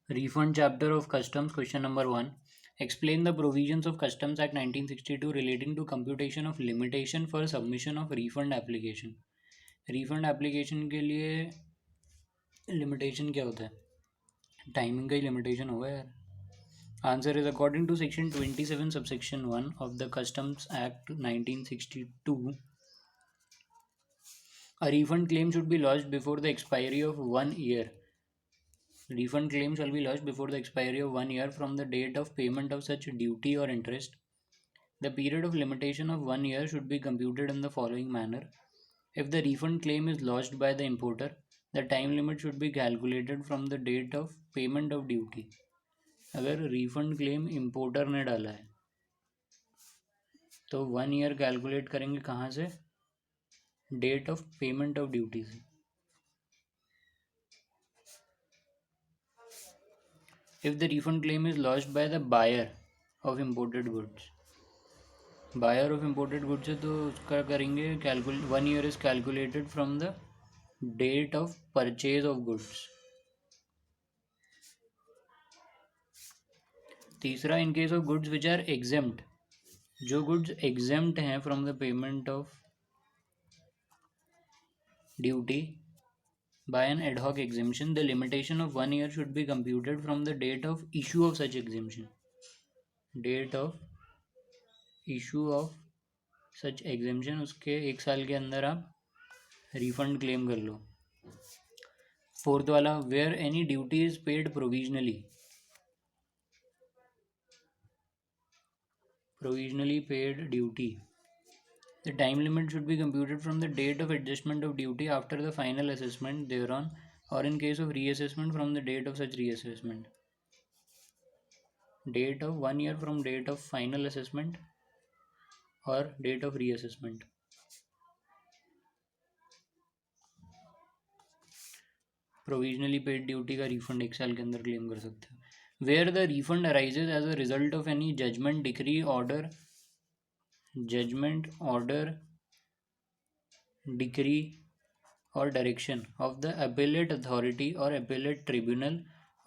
Refund chapter of Customs. Question number 1. Explain the provisions of Customs Act 1962 relating to computation of limitation for submission of refund application. Refund application के लिए limitation क्या होता है? Timing का ही limitation होगा यार. Answer is according to section 27 subsection 1 of the Customs Act 1962. A refund claim should be lodged before the expiry of 1 year. Refund claim shall be lodged before the expiry of 1 year from the date of payment of such duty or interest. The period of limitation of 1 year should be computed in the following manner. If the refund claim is lodged by the importer, the time limit should be calculated from the date of payment of duty. अगर refund claim importer ने डाला है तो 1 year calculate करेंगे कहाँ से? Date of payment of duty से. If the refund claim is lodged by the buyer of imported goods, buyer of imported goods है तो उसका करेंगे calculate 1 year is calculated from the date of purchase of goods. तीसरा, in case of goods which are exempt, जो goods exempt हैं from the payment of duty by an ad hoc exemption, the limitation of 1 year should be computed from the date of issue of such exemption. Date of issue of such exemption, उसके 1 साल के अंदर आप refund claim कर लो. Fourth वाला, where any duty is paid provisionally paid duty, the time limit should be computed from the date of adjustment of duty after the final assessment thereon, or in case of reassessment from the date of such reassessment. Date of 1 year from date of final assessment और date of reassessment. Provisionally paid duty का refund 1 साल के अंदर claim कर सकते हैं. Where the refund arises as a result of any judgment, decree or direction of the appellate authority or appellate tribunal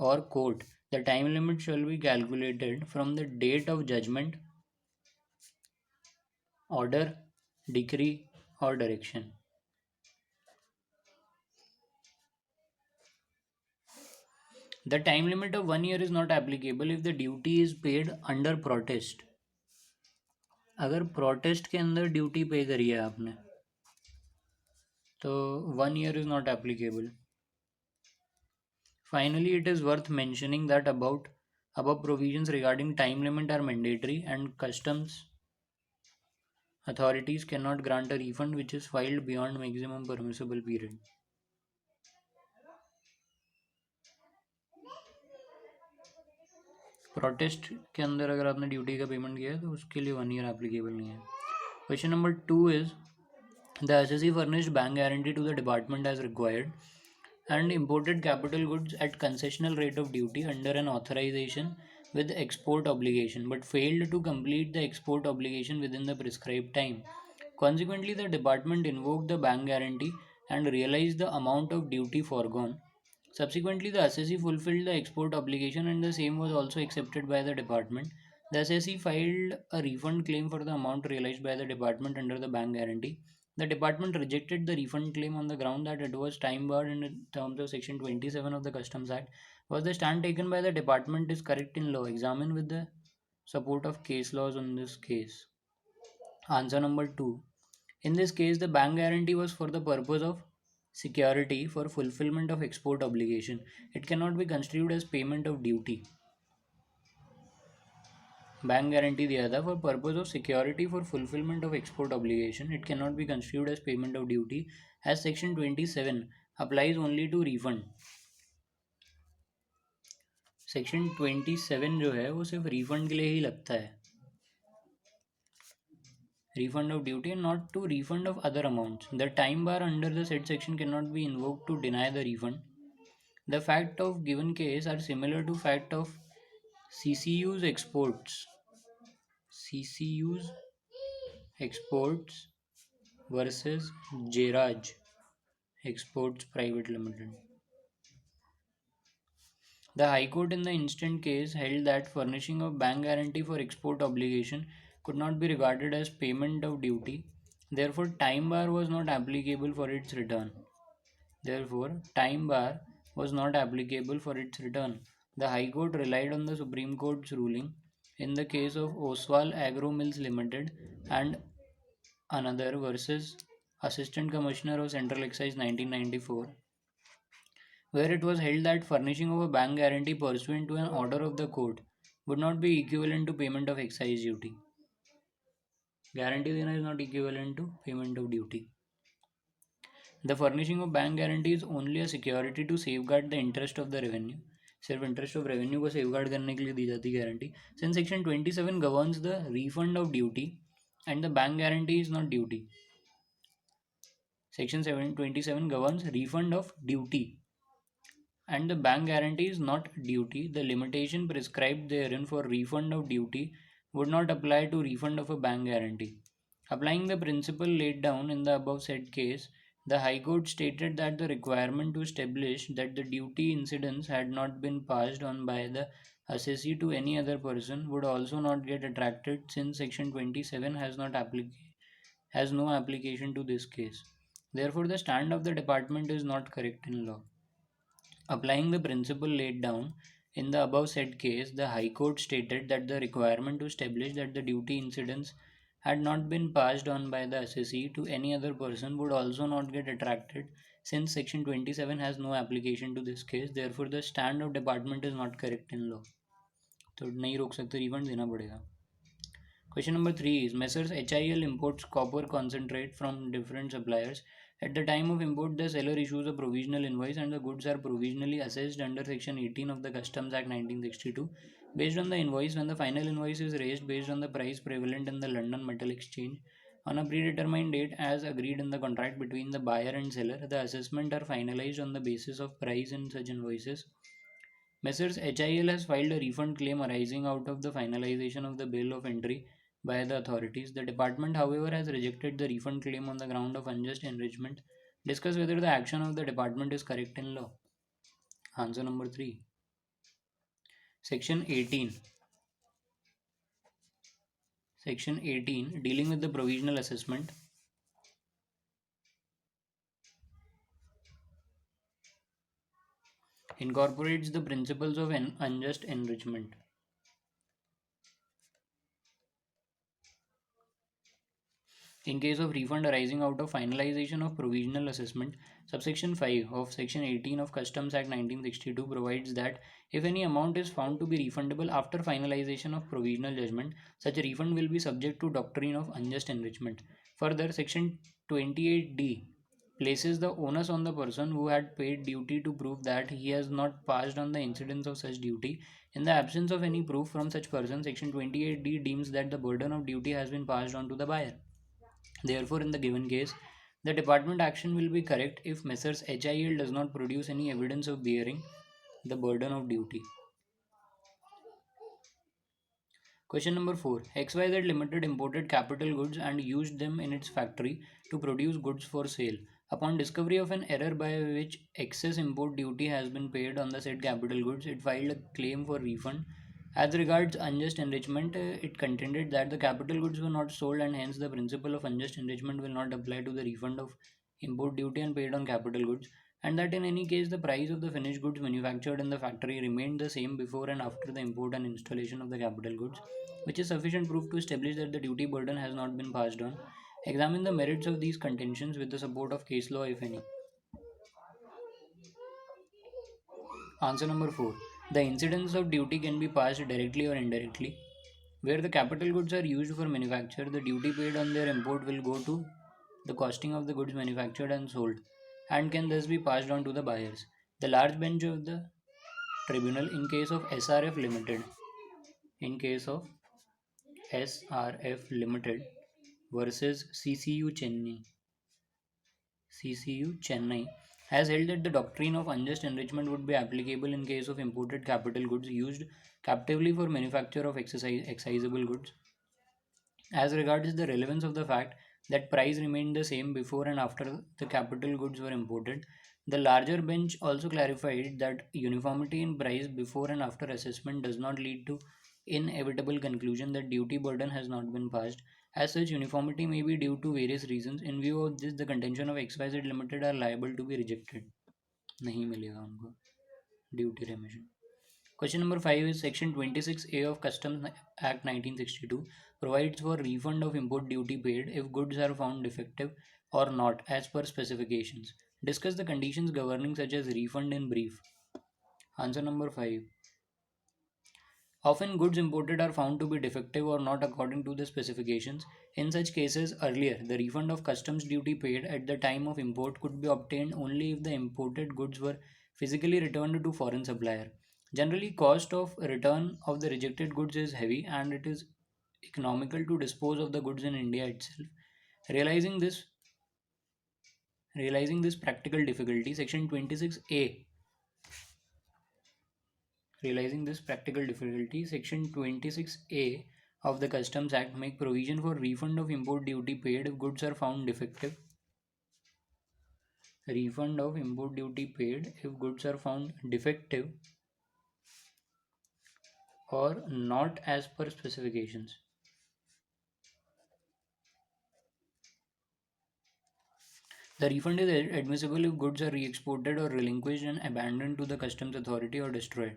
or court, the time limit shall be calculated from the date of judgment, order, decree or direction. The time limit of 1 year is not applicable if the duty is paid under protest. अगर protest के अंदर duty पे करी है आपने तो 1 year is not applicable. Finally, it is worth mentioning that above provisions regarding time limit are mandatory, and customs authorities cannot grant a refund which is filed beyond maximum permissible period. Protest के अंदर अगर आपने duty का payment किया है तो उसके लिए 1 year एप्लीकेबल नहीं है. Question number 2 is the assessee furnished bank guarantee to the department as required and imported capital goods at concessional rate of duty under an authorization with export obligation but failed to complete the export obligation within the prescribed time. Consequently, the department invoked the bank guarantee and realized the amount of duty foregone. Subsequently, the assessee fulfilled the export obligation and the same was also accepted by the department. The assessee filed a refund claim for the amount realized by the department under the bank guarantee. The department rejected the refund claim on the ground that it was time barred in terms of section 27 of the Customs Act. Was the stand taken by the department is correct in law? Examine with the support of case laws on this case. Answer number 2. In this case, the bank guarantee was for the purpose of security for fulfillment of export obligation. It cannot be construed as payment of duty. Bank guarantee दिया था for purpose of security for fulfilment of export obligation. It can not be constituted as payment of duty as section 27 applies only to refund. Section 27 जो है वो सिर्फ refund के लिए ही लगता है, refund of duty and not to refund of other amounts. The time bar under the said section cannot be invoked to deny the refund. The fact of given case are similar to fact of CCU's exports. CCU's exports versus Jeraj Exports Private Limited. The High Court in the instant case held that furnishing of bank guarantee for export obligation could not be regarded as payment of duty. Therefore, time bar was not applicable for its return. Therefore, time bar was not applicable for its return. The High Court relied on the Supreme Court's ruling in the case of Oswal Agro Mills Limited and another versus Assistant Commissioner of Central Excise 1994, where it was held that furnishing of a bank guarantee pursuant to an order of the court would not be equivalent to payment of excise duty. Guarantee देना is not equivalent to payment of duty. The furnishing of bank guarantee is only a security to safeguard the interest of the revenue. सिर्फ interest of revenue को safeguard करने के लिए दी जाती है guarantee. Since section 27 governs the refund of duty and the bank guarantee is not duty. Section 727 governs refund of duty and the bank guarantee is not duty. The limitation prescribed therein for refund of duty would not apply to refund of a bank guarantee. Applying the principle laid down in the above said case, the High Court stated that the requirement to establish that the duty incidence had not been passed on by the assessee to any other person would also not get attracted, since Section 27 has no application to this case. Therefore, the stand of the department is not correct in law. Applying the principle laid down in the above said case, the High Court stated that the requirement to establish that the duty incidence had not been passed on by the assessee to any other person would also not get attracted, since Section 27 has no application to this case. Therefore, the stand of department is not correct in law. तो नहीं रोक सकते, refund देना पड़ेगा. Question number 3 is Messrs. HIL imports copper concentrate from different suppliers. At the time of import, the seller issues a provisional invoice and the goods are provisionally assessed under Section 18 of the Customs Act 1962. Based on the invoice, when the final invoice is raised based on the price prevalent in the London Metal Exchange on a predetermined date as agreed in the contract between the buyer and seller, the assessment are finalized on the basis of price in such invoices. Messrs. HIL has filed a refund claim arising out of the finalization of the bill of entry by the authorities. The department, however, has rejected the refund claim on the ground of unjust enrichment. Discuss whether the action of the department is correct in law. Answer number 3. Section 18. Section 18, dealing with the provisional assessment. Incorporates the principles of an unjust enrichment. In case of refund arising out of finalization of provisional assessment, subsection 5 of section 18 of Customs Act 1962 provides that if any amount is found to be refundable after finalization of provisional judgment, such a refund will be subject to doctrine of unjust enrichment. Further, section 28D places the onus on the person who had paid duty to prove that he has not passed on the incidence of such duty. In the absence of any proof from such person, section 28D deems that the burden of duty has been passed on to the buyer. Therefore, in the given case, the department action will be correct if Messrs. HIL does not produce any evidence of bearing the burden of duty. Question number 4. XYZ Limited imported capital goods and used them in its factory to produce goods for sale. Upon discovery of an error by which excess import duty has been paid on the said capital goods, it filed a claim for refund. As regards unjust enrichment, it contended that the capital goods were not sold and hence the principle of unjust enrichment will not apply to the refund of import duty and paid on capital goods, and that in any case the price of the finished goods manufactured in the factory remained the same before and after the import and installation of the capital goods, which is sufficient proof to establish that the duty burden has not been passed on. Examine the merits of these contentions with the support of case law, if any. Answer number 4. The incidence of duty can be passed directly or indirectly. Where the capital goods are used for manufacture, the duty paid on their import will go to the costing of the goods manufactured and sold and can thus be passed on to the buyers. The large bench of the tribunal in case of SRF Limited, in case of SRF Limited versus CCU Chennai has held that the doctrine of unjust enrichment would be applicable in case of imported capital goods used captively for manufacture of excisable goods. As regards the relevance of the fact that price remained the same before and after the capital goods were imported, The larger bench also clarified that uniformity in price before and after assessment does not lead to inevitable conclusion that duty burden has not been passed. As such, uniformity may be due to various reasons. In view of this, the contention of XYZ Limited are liable to be rejected. नहीं मिलेगा उनको duty remission. Question number 5 is Section 26A of Customs Act 1962 provides for refund of import duty paid if goods are found defective or not as per specifications. Discuss the conditions governing such as refund in brief. Answer number 5. Often goods imported are found to be defective or not according to the specifications. In such cases, earlier, the refund of customs duty paid at the time of import could be obtained only if the imported goods were physically returned to foreign supplier. Generally, cost of return of the rejected goods is heavy and it is economical to dispose of the goods in India itself. Realizing this realizing this practical difficulty, Section 26A Realizing this practical difficulty, Section 26A of the Customs Act make provision for refund of import duty paid if goods are found defective. Refund of import duty paid if goods are found defective or not as per specifications. The refund is admissible if goods are re-exported or relinquished and abandoned to the customs authority or destroyed.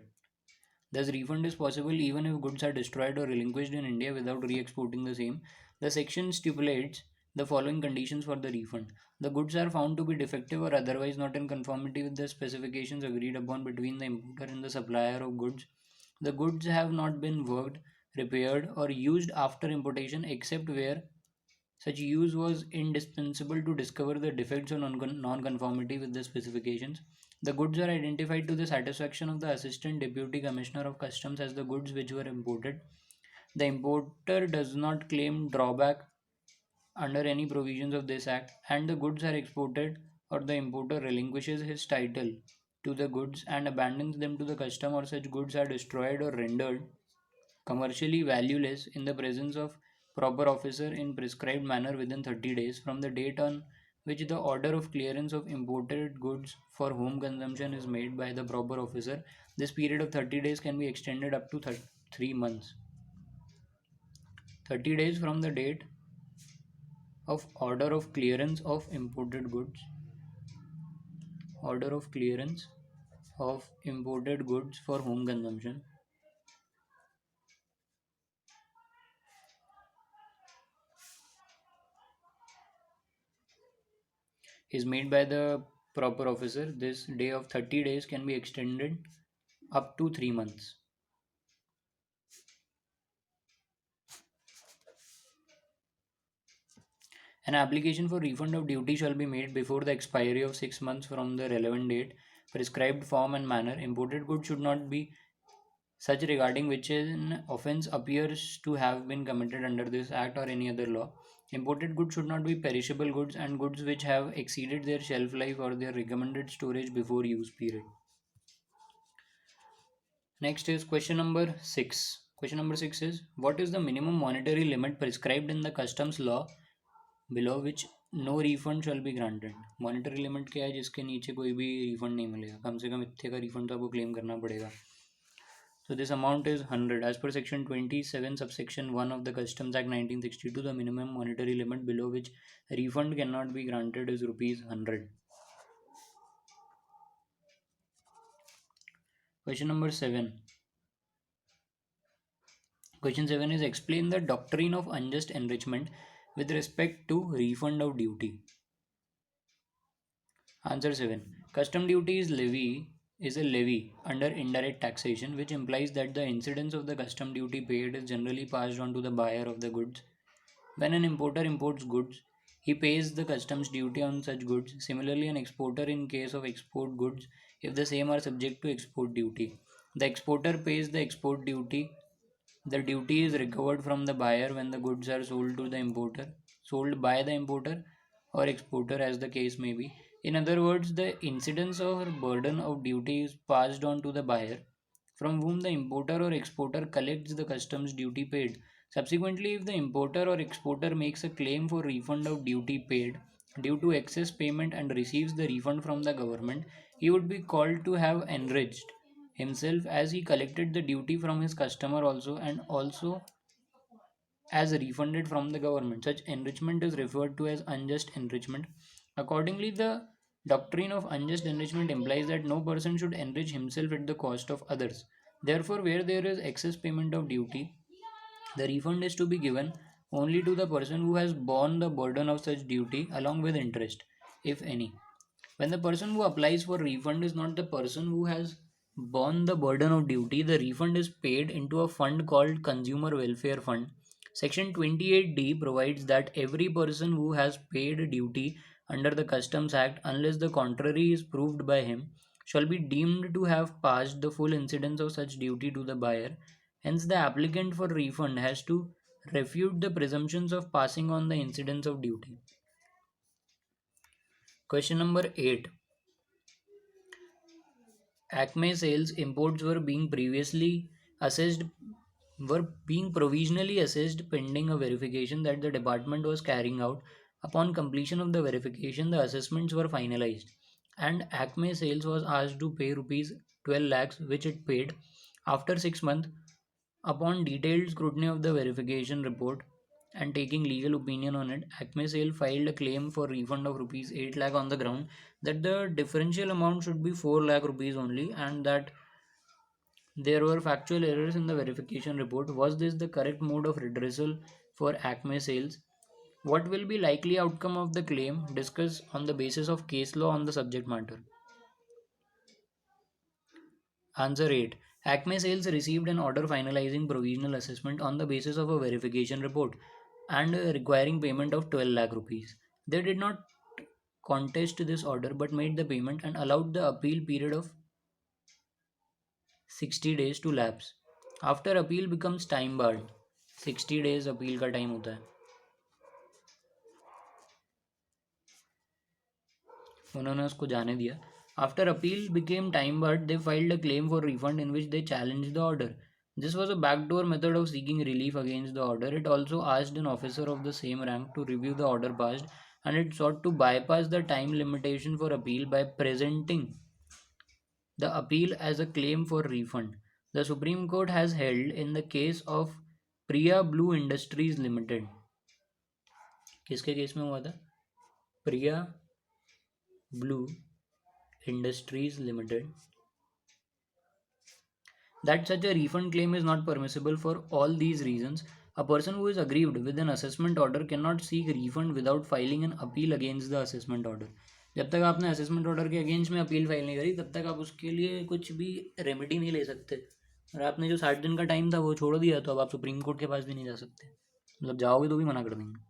Thus, refund is possible even if goods are destroyed or relinquished in India without re-exporting the same. The section stipulates the following conditions for the refund. The goods are found to be defective or otherwise not in conformity with the specifications agreed upon between the importer and the supplier of goods. The goods have not been worked, repaired, or used after importation except where such use was indispensable to discover the defects or non-conformity with the specifications. The goods are identified to the satisfaction of the Assistant Deputy Commissioner of Customs as the goods which were imported. The importer does not claim drawback under any provisions of this act, and the goods are exported or the importer relinquishes his title to the goods and abandons them to the custom, or such goods are destroyed or rendered commercially valueless in the presence of proper officer in prescribed manner within 30 days from the date on which the order of clearance of imported goods for home consumption is made by the proper officer. This period of 30 days can be extended up to 3 months. 30 days from the date of order of clearance of imported goods. Order of clearance of imported goods for home consumption is made by the proper officer. This day of 30 days can be extended up to 3 months. An application for refund of duty shall be made before the expiry of 6 months from the relevant date. Prescribed form and manner. Imported goods should not be such regarding which an offence appears to have been committed under this act or any other law. Imported goods should not be perishable goods and goods which have exceeded their shelf life or their recommended storage before use period. Next is question number 6. Question number 6 is what is the minimum monetary limit prescribed in the customs law below which no refund shall be granted? Monetary limit क्या है जिसके नीचे कोई भी refund नहीं मिलेगा, कम से कम इतने का रिफंड तो आपको क्लेम करना पड़ेगा. So this amount is 100 as per section 27 subsection 1 of the Customs Act 1962. The minimum monetary limit below which refund cannot be granted is rupees 100. Question number 7. Question 7 is explain the doctrine of unjust enrichment with respect to refund of duty. Answer 7. Custom duty is a levy under indirect taxation which implies that the incidence of the custom duty paid is generally passed on to the buyer of the goods. When an importer imports goods, he pays the customs duty on such goods. Similarly, an exporter in case of export goods, if the same are subject to export duty, the exporter pays the export duty. The duty is recovered from the buyer when the goods are sold by the importer or exporter as the case may be. In other words, the incidence or burden of duty is passed on to the buyer, from whom the importer or exporter collects the customs duty paid. Subsequently, if the importer or exporter makes a claim for refund of duty paid due to excess payment and receives the refund from the government, he would be called to have enriched himself as he collected the duty from his customer also and also as refunded from the government. Such enrichment is referred to as unjust enrichment. Accordingly, the doctrine of unjust enrichment implies that no person should enrich himself at the cost of others. Therefore, where there is excess payment of duty, the refund is to be given only to the person who has borne the burden of such duty along with interest, if any. When the person who applies for refund is not the person who has borne the burden of duty, the refund is paid into a fund called Consumer Welfare Fund. Section 28D provides that every person who has paid duty under the Customs Act, unless the contrary is proved by him, shall be deemed to have passed the full incidence of such duty to the buyer. Hence, the applicant for refund has to refute the presumptions of passing on the incidence of duty. Question number 8. Acme sales imports were being provisionally assessed pending a verification that the department was carrying out. Upon completion of the verification, the assessments were finalized, and Acme sales was asked to pay rupees 12 lakhs, which it paid. After 6 months, upon detailed scrutiny of the verification report and taking legal opinion on it, Acme Sale filed a claim for refund of rupees 8 lakh on the ground that the differential amount should be 4 lakh rupees only and that there were factual errors in the verification report. Was this the correct mode of redressal for Acme Sales? What will be likely outcome of the claim? Discuss on the basis of case law on the subject matter. Answer 8. Acme Sales received an order finalizing provisional assessment on the basis of a verification report and requiring payment of 12 lakh rupees. They did not contest this order but made the payment and allowed the appeal period of 60 days to lapse. After appeal becomes time barred, 60 days appeal का time होता है. उन्होंने उसको जाने दिया. After appeal became time barred, they filed a claim for refund in which they challenged the order. This was a backdoor method of seeking relief against the order. It also asked an officer of the same rank to review the order passed, and it sought to bypass the time limitation for appeal by presenting the appeal as a claim for refund. The Supreme Court has held in the case of Priya Blue Industries Limited. किसके case में हुआ था? प्रिया blue Industries Limited, that such a refund claim is not permissible for all these reasons. A person who is aggrieved with an assessment order cannot seek refund without filing an appeal against the assessment order. जब तक आपने assessment order के against में appeal file नहीं करी तब तक आप उसके लिए कुछ भी रेमेडी नहीं ले सकते. और आपने जो 60 दिन का टाइम था वो छोड़ दिया तो अब आप सुप्रीम कोर्ट के पास भी नहीं जा सकते. मतलब जाओगे तो भी मना कर देंगे.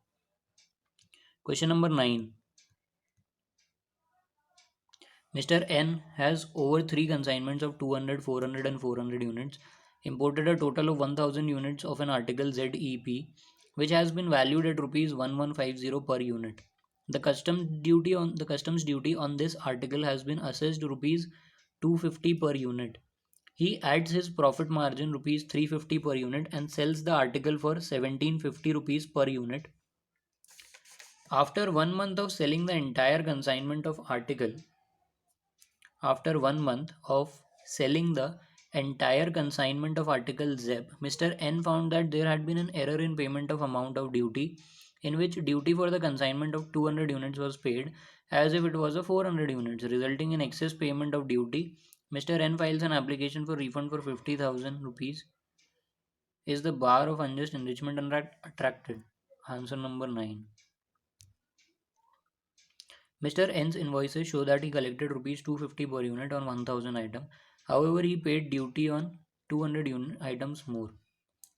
Question number 9. Mr. N has over 3 consignments of 200, 400 and 400 units, imported a total of 1000 units of an article ZEP, which has been valued at rupees 1150 per unit. The customs duty on this article has been assessed rupees 250 per unit. He adds his profit margin rupees 350 per unit and sells the article for 1750 rupees per unit. After 1 month of selling the entire consignment of article, after 1 month of selling the entire consignment of article ZEP, Mr. N found that there had been an error in payment of amount of duty, in which duty for the consignment of 200 units was paid as if it was a 400 units, resulting in excess payment of duty. Mr. N files an application for refund for 50,000 rupees. Is the bar of unjust enrichment attracted? Answer number 9. Mr. N's invoices show that he collected rupees 250 per unit on 1000 item. However, he paid duty on 200 unit items more.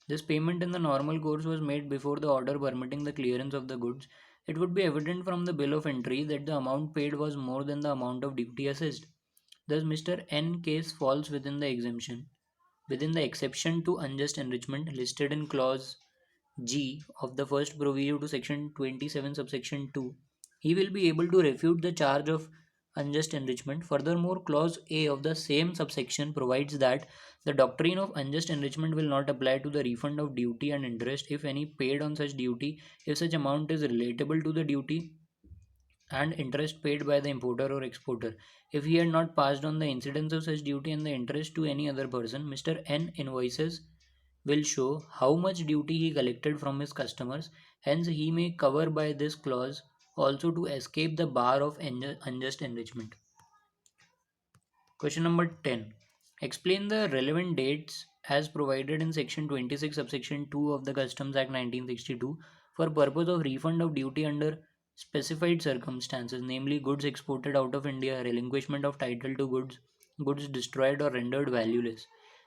This payment in the normal course was made before the order permitting the clearance of the goods. It would be evident from the bill of entry that the amount paid was more than the amount of duty assessed. Thus, Mr. N case falls within the exception to unjust enrichment listed in clause G of the first proviso to section 27 subsection 2. He will be able to refute the charge of unjust enrichment. Furthermore, clause A of the same subsection provides that the doctrine of unjust enrichment will not apply to the refund of duty and interest, if any, paid on such duty, if such amount is relatable to the duty and interest paid by the importer or exporter. If he had not passed on the incidence of such duty and the interest to any other person, Mr. N invoices will show how much duty he collected from his customers. Hence, he may cover by this clause also to escape the bar of unjust enrichment. Question number 10. Explain the relevant dates as provided in section 26 subsection 2 of the Customs Act 1962 for purpose of refund of duty under specified circumstances, namely goods exported out of India, relinquishment of title to goods, goods destroyed or rendered valueless.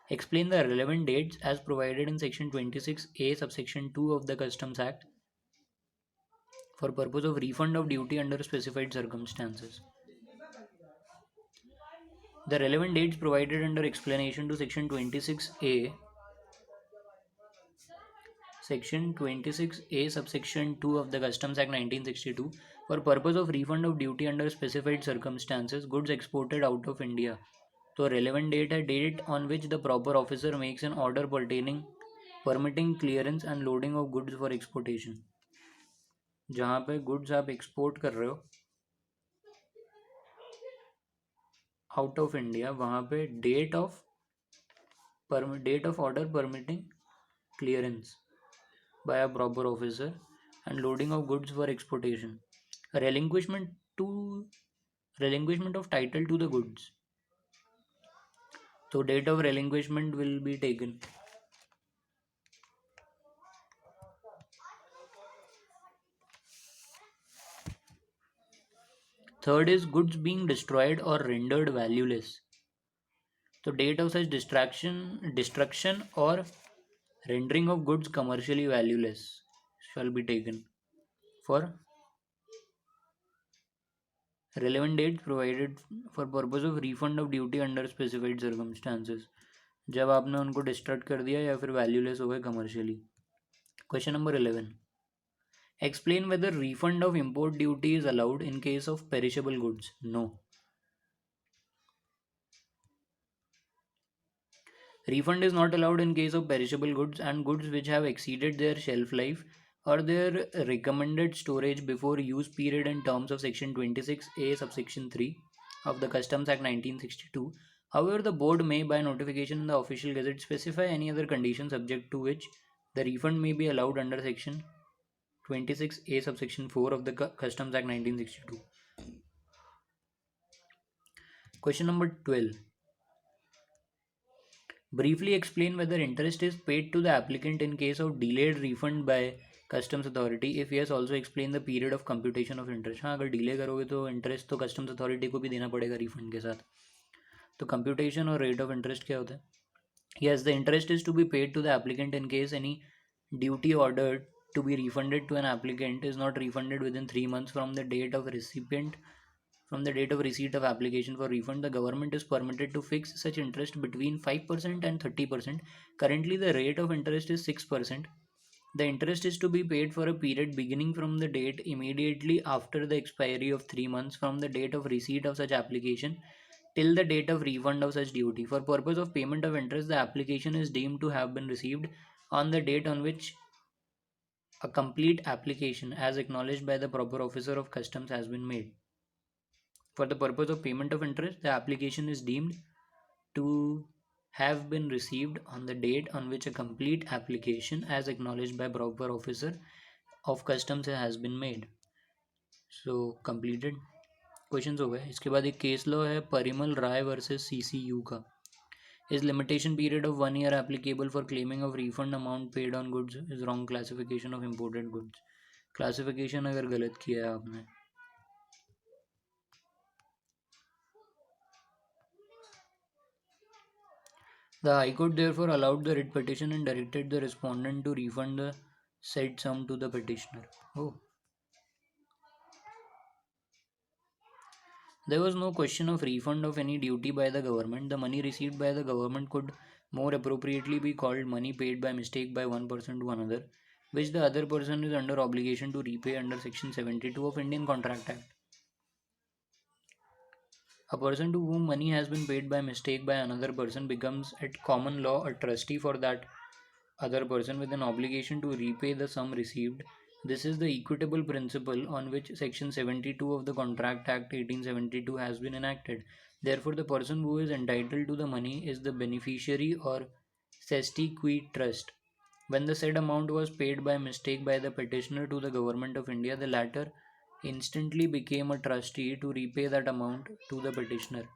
Explain the relevant dates as provided in section 26A subsection 2 of the Customs Act for purpose of refund of duty under specified circumstances. The relevant dates provided under explanation to Section 26A subsection 2 of the Customs Act 1962 for purpose of refund of duty under specified circumstances, goods exported out of India. तो relevant date है date on which the proper officer makes an order permitting clearance and loading of goods for exportation. जहाँ पे goods आप export कर रहे हो out of India, वहाँ पे date of order permitting clearance by a proper officer and loading of goods for exportation. Relinquishment to relinquishment of title to the goods. So date of relinquishment will be taken. Third is goods being destroyed or rendered valueless. So date of such destruction or rendering of goods commercially valueless shall be taken for relevant dates provided for purpose of refund of duty under specified circumstances. जब आपने उनको destruct कर दिया या फिर valueless हो गए commercially. Question number 11. Explain whether refund of import duty is allowed in case of perishable goods. No. Refund is not allowed in case of perishable goods and goods which have exceeded their shelf life or their recommended storage before use period in terms of section 26A subsection 3 of the Customs Act 1962. However, the board may by notification in the official gazette specify any other condition subject to which the refund may be allowed under section 26A subsection 4 of the Customs Act 1962. Question number 12. Briefly explain whether interest is paid to the applicant in case of delayed refund by customs authority. If yes, also explain the period of computation of interest. हाँ, अगर delay करोगे तो interest तो customs authority को भी देना पड़ेगा refund के साथ. तो computation और rate of interest क्या होता है? Yes, the interest is to be paid to the applicant in case any duty ordered to be refunded to an applicant is not refunded within 3 months from the date of receipt of application for refund. The government is permitted to fix such interest between 5% and 30%. Currently, the rate of interest is 6%. The interest is to be paid for a period beginning from the date immediately after the expiry of 3 months from the date of receipt of such application till the date of refund of such duty. For purpose of payment of interest, the application is deemed to have been received on the date on which a complete application as acknowledged by the proper officer of customs has been made. For the purpose of payment of interest, the application is deemed to have been received on the date on which a complete application as acknowledged by proper officer of customs has been made. So completed questions हो गए. इसके बाद एक case law है Parimal Rai versus CCU का. Is limitation period of 1 year applicable for claiming of refund amount paid on goods is wrong classification of imported goods. Classification अगर गलत किया है आपने. The High Court therefore allowed the writ petition and directed the respondent to refund the said sum to the petitioner. Oh. There was no question of refund of any duty by the government. The money received by the government could more appropriately be called money paid by mistake by one person to another, which the other person is under obligation to repay under Section 72 of Indian Contract Act. A person to whom money has been paid by mistake by another person becomes at common law a trustee for that other person with an obligation to repay the sum received This is the equitable principle on which Section 72 of the Contract Act 1872 has been enacted. Therefore, the person who is entitled to the money is the beneficiary or cesti qui trust. When the said amount was paid by mistake by the petitioner to the Government of India, the latter instantly became a trustee to repay that amount to the petitioner.